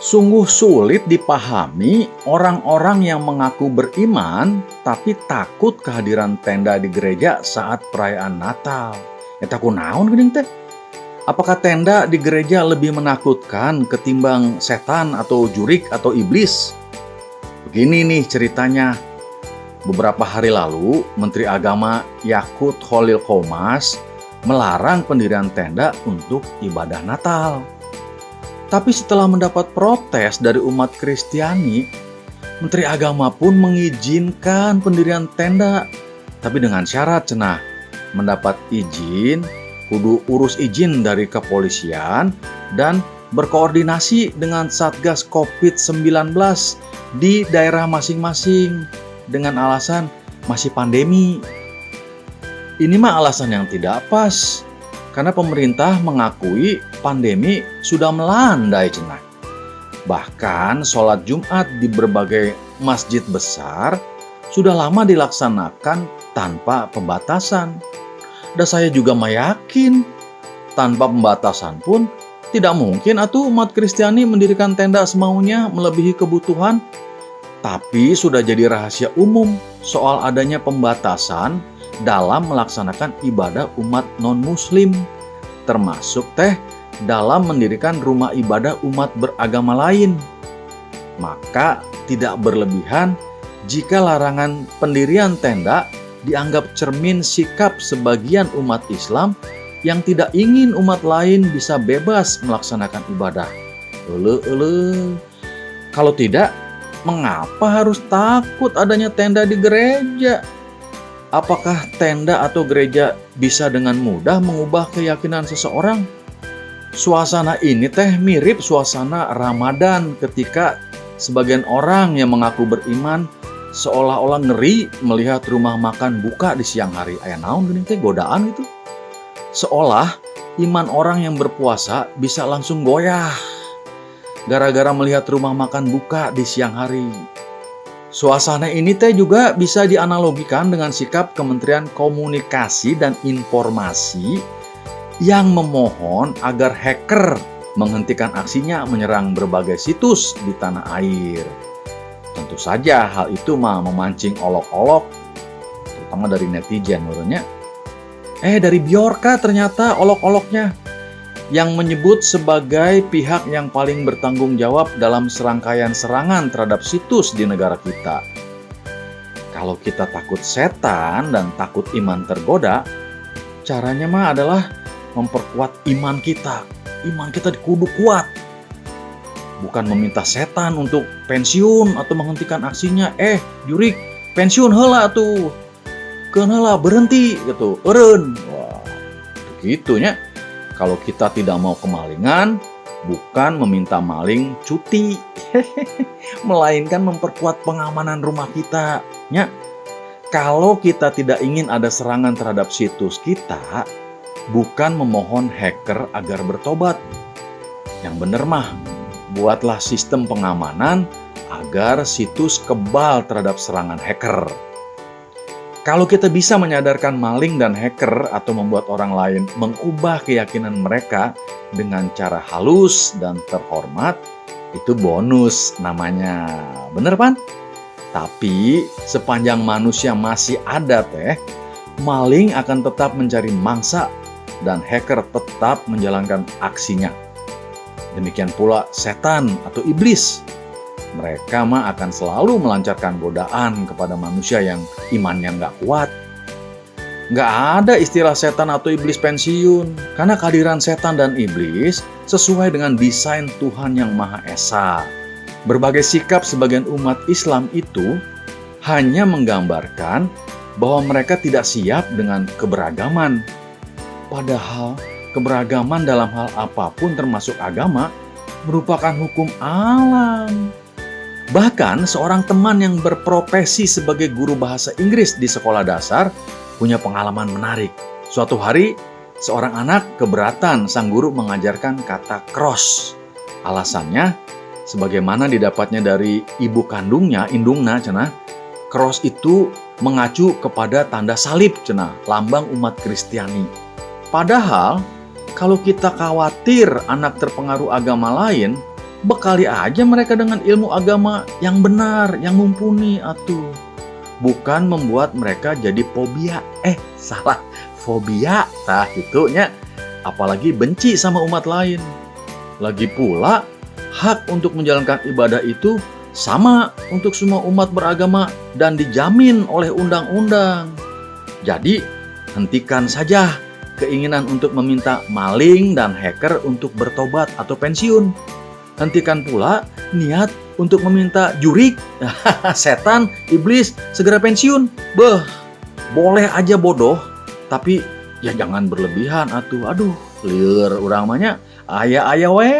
Sungguh sulit dipahami orang-orang yang mengaku beriman tapi takut kehadiran tenda di gereja saat perayaan Natal. Eta kunaon geuning teh? Apakah tenda di gereja lebih menakutkan ketimbang setan atau jurik atau iblis? Begini nih ceritanya. Beberapa hari lalu, Menteri Agama Yakut Khalil Qomas melarang pendirian tenda untuk ibadah Natal. Tapi setelah mendapat protes dari umat Kristiani, Menteri Agama pun mengizinkan pendirian tenda. Tapi dengan syarat cenah, mendapat izin, kudu urus izin dari kepolisian dan berkoordinasi dengan Satgas COVID-19 di daerah masing-masing dengan alasan masih pandemi. Ini mah alasan yang tidak pas. Karena pemerintah mengakui pandemi sudah melandai cenah. Bahkan sholat Jumat di berbagai masjid besar sudah lama dilaksanakan tanpa pembatasan. Dan saya juga meyakin tanpa pembatasan pun tidak mungkin atuh umat Kristiani mendirikan tenda semaunya melebihi kebutuhan. Tapi sudah jadi rahasia umum soal adanya pembatasan dalam melaksanakan ibadah umat non-muslim, termasuk dalam mendirikan rumah ibadah umat beragama lain. Maka tidak berlebihan jika larangan pendirian tenda dianggap cermin sikap sebagian umat Islam yang tidak ingin umat lain bisa bebas melaksanakan ibadah. Kalau tidak, mengapa harus takut adanya tenda di gereja? Apakah tenda atau gereja bisa dengan mudah mengubah keyakinan seseorang? Suasana ini mirip suasana Ramadan ketika sebagian orang yang mengaku beriman seolah-olah ngeri melihat rumah makan buka di siang hari. Aya naon geuning teh godaan gitu. Seolah iman orang yang berpuasa bisa langsung goyah gara-gara melihat rumah makan buka di siang hari. Suasana ini juga bisa dianalogikan dengan sikap Kementerian Komunikasi dan Informasi yang memohon agar hacker menghentikan aksinya menyerang berbagai situs di tanah air. Tentu saja hal itu memancing olok-olok, terutama dari netizen menurutnya. Dari Bjorka ternyata olok-oloknya, yang menyebut sebagai pihak yang paling bertanggung jawab dalam serangkaian serangan terhadap situs di negara kita. Kalau kita takut setan dan takut iman tergoda, caranya adalah memperkuat iman kita. Iman kita kudu kuat. Bukan meminta setan untuk pensiun atau menghentikan aksinya. Jurik, pensiun heula tuh. Keun heula berhenti gitu. Eureun. Wah, begitunya. Kalau kita tidak mau kemalingan, bukan meminta maling cuti, melainkan memperkuat pengamanan rumah kita. Kalau kita tidak ingin ada serangan terhadap situs kita, bukan memohon hacker agar bertobat. Yang benar buatlah sistem pengamanan agar situs kebal terhadap serangan hacker. Kalau kita bisa menyadarkan maling dan hacker atau membuat orang lain mengubah keyakinan mereka dengan cara halus dan terhormat, itu bonus namanya. Bener Pan? Tapi sepanjang manusia masih ada maling akan tetap mencari mangsa dan hacker tetap menjalankan aksinya. Demikian pula setan atau iblis. Mereka akan selalu melancarkan godaan kepada manusia yang imannya nggak kuat. Nggak ada istilah setan atau iblis pensiun, karena kehadiran setan dan iblis sesuai dengan desain Tuhan yang Maha Esa. Berbagai sikap sebagian umat Islam itu hanya menggambarkan bahwa mereka tidak siap dengan keberagaman. Padahal keberagaman dalam hal apapun termasuk agama merupakan hukum alam. Bahkan seorang teman yang berprofesi sebagai guru bahasa Inggris di sekolah dasar punya pengalaman menarik. Suatu hari, seorang anak keberatan sang guru mengajarkan kata cross. Alasannya, sebagaimana didapatnya dari ibu kandungnya, indungna cenah, cross itu mengacu kepada tanda salib cenah, lambang umat Kristiani. Padahal, kalau kita khawatir anak terpengaruh agama lain, Bekali aja mereka dengan ilmu agama yang benar, yang mumpuni atuh. Bukan membuat mereka jadi fobia. Salah. Fobia. Tah itunya. Apalagi benci sama umat lain. Lagi pula, hak untuk menjalankan ibadah itu sama untuk semua umat beragama dan dijamin oleh undang-undang. Jadi, hentikan saja keinginan untuk meminta maling dan hacker untuk bertobat atau pensiun. Hentikan pula niat untuk meminta jurik, setan, iblis segera pensiun. Boleh aja bodoh, tapi ya jangan berlebihan atuh. Aduh, lieur urang mah nya aya-aya we.